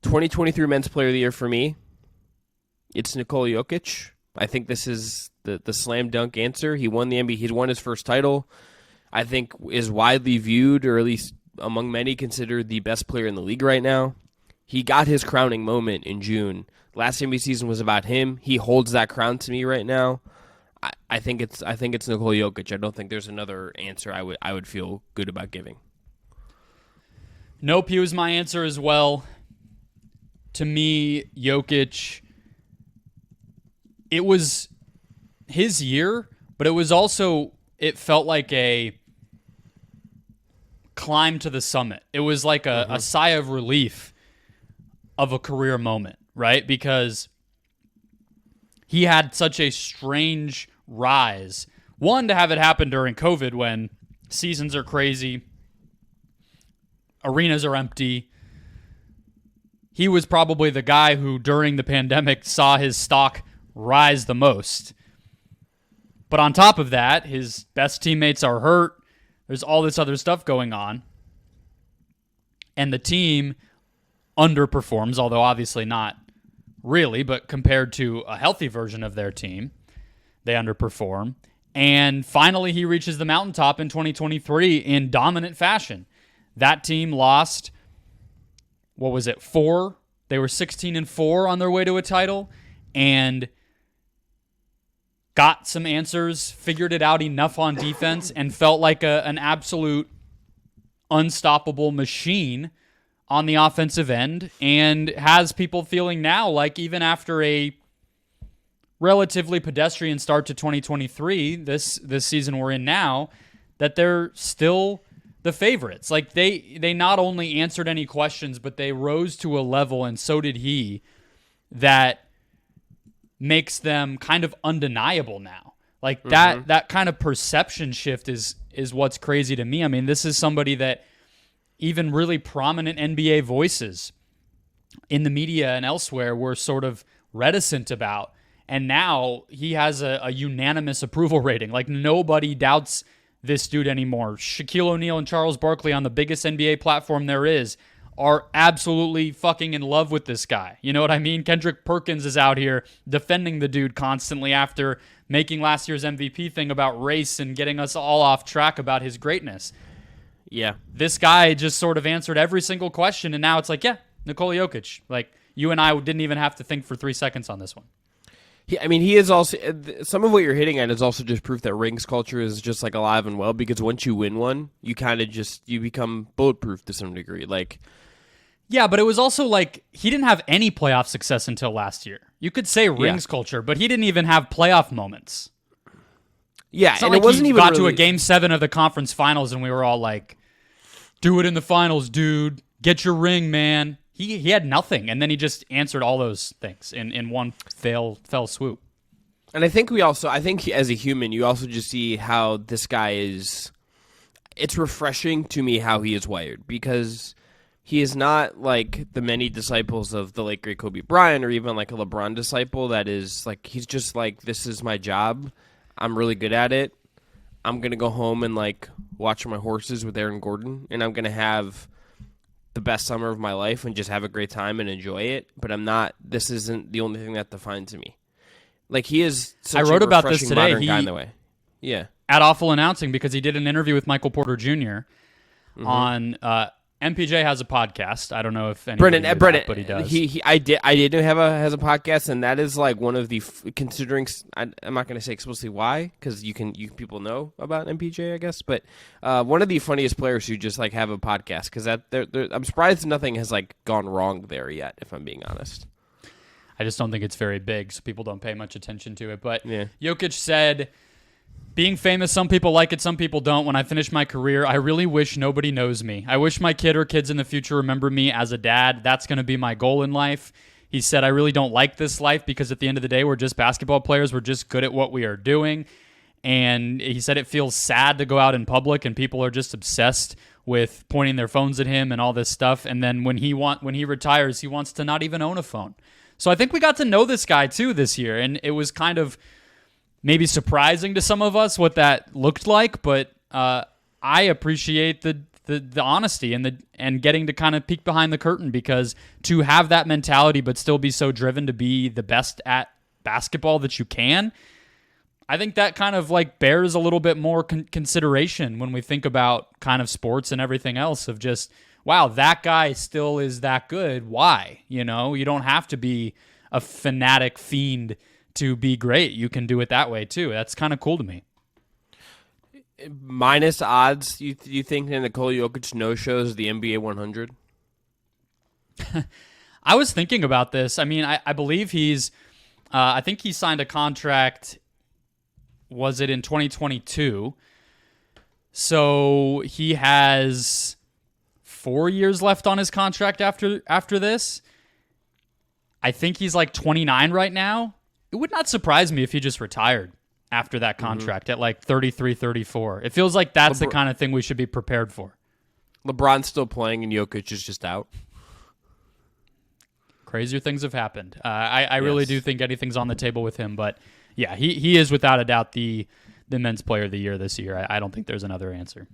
2023 Men's Player of the Year for me, it's Nikola Jokic. I think this is the slam dunk answer. He won the NBA. He's won his first title. I think is widely viewed, or at least among many, considered the best player in the league right now. He got his crowning moment in June. Last NBA season was about him. He holds that crown to me right now. I think it's Nikola Jokic. I don't think there's another answer I would feel good about giving. Nope, he was my answer as well. To me, Jokic, it was his year, but it felt like a climb to the summit. It was like a sigh of relief of a career moment, right? Because he had such a strange rise. One, to have it happen during COVID when seasons are crazy, arenas are empty. He was probably the guy who, during the pandemic, saw his stock rise the most. But on top of that, his best teammates are hurt. There's all this other stuff going on. And the team underperforms, although obviously not really, but compared to a healthy version of their team, they underperform. And finally, he reaches the mountaintop in 2023 in dominant fashion. That team lost, 4? They were 16-4 on their way to a title, and got some answers, figured it out enough on defense, and felt like an absolute unstoppable machine on the offensive end, and has people feeling now like even after a relatively pedestrian start to 2023, this season we're in now, that they're still the favorites. Like they not only answered any questions, but they rose to a level, and so did he, that makes them kind of undeniable now. Like that kind of perception shift is what's crazy to me. I mean, this is somebody that even really prominent NBA voices in the media and elsewhere were sort of reticent about. And now he has a unanimous approval rating. Like, nobody doubts this dude anymore. Shaquille O'Neal and Charles Barkley, on the biggest NBA platform there is, are absolutely fucking in love with this guy. You know what I mean? Kendrick Perkins is out here defending the dude constantly after making last year's MVP thing about race and getting us all off track about his greatness. Yeah. This guy just sort of answered every single question, and now it's like, yeah, Nikola Jokic. Like, you and I didn't even have to think for 3 seconds on this one. He is also, some of what you're hitting at is also just proof that rings culture is just like alive and well, because once you win one, you kind of you become bulletproof to some degree. Like, yeah, but it was also like he didn't have any playoff success until last year. You could say rings culture, but he didn't even have playoff moments. Yeah, it's not and like it wasn't he even got really... to a Game 7 of the conference finals and we were all like, do it in the finals, dude. Get your ring, man. He had nothing, and then he just answered all those things in one fell swoop. And I think as a human, you also just see how this guy is. It's refreshing to me how he is wired, because he is not like the many disciples of the late great Kobe Bryant, or even like a LeBron disciple that is like, he's just like, this is my job. I'm really good at it. I'm going to go home and like watch my horses with Aaron Gordon, and I'm going to have the best summer of my life and just have a great time and enjoy it. But this isn't the only thing that defines me. Like, he is such I wrote a about this refreshing today. modern guy in the way. Yeah. At Awful Announcing, because he did an interview with Michael Porter Jr. On MPJ has a podcast. I don't know if anybody knew that, but he does. I did know has a podcast, and that is like one of the considering. I'm not going to say explicitly why, because you people know about MPJ, I guess, but one of the funniest players who just like have a podcast, because I'm surprised nothing has like gone wrong there yet, if I'm being honest. I just don't think it's very big, so people don't pay much attention to it. But yeah. Jokic said, being famous, some people like it, some people don't. When I finish my career, I really wish nobody knows me. I wish my kid or kids in the future remember me as a dad. That's going to be my goal in life. He said, I really don't like this life, because at the end of the day, we're just basketball players. We're just good at what we are doing. And he said it feels sad to go out in public and people are just obsessed with pointing their phones at him and all this stuff. And then when he retires, he wants to not even own a phone. So I think we got to know this guy too this year, and it was kind of maybe surprising to some of us what that looked like, but I appreciate the the honesty and getting to kind of peek behind the curtain, because to have that mentality but still be so driven to be the best at basketball that you can, I think that kind of like bears a little bit more consideration when we think about kind of sports and everything else of just, wow, that guy still is that good. Why? You don't have to be a fanatic fiend to be great. You can do it that way too. That's kind of cool to me. Minus odds, you think that Nikola Jokic no-shows the NBA 100? I was thinking about this. I mean, I believe I think he signed a contract, was it in 2022? So he has 4 years left on his contract after this. I think he's like 29 right now. It would not surprise me if he just retired after that contract at like 33, 34. It feels like that's the kind of thing we should be prepared for. LeBron's still playing and Jokic is just out. Crazier things have happened. I really do think anything's on the table with him, but yeah, he is without a doubt the men's player of the year this year. I don't think there's another answer.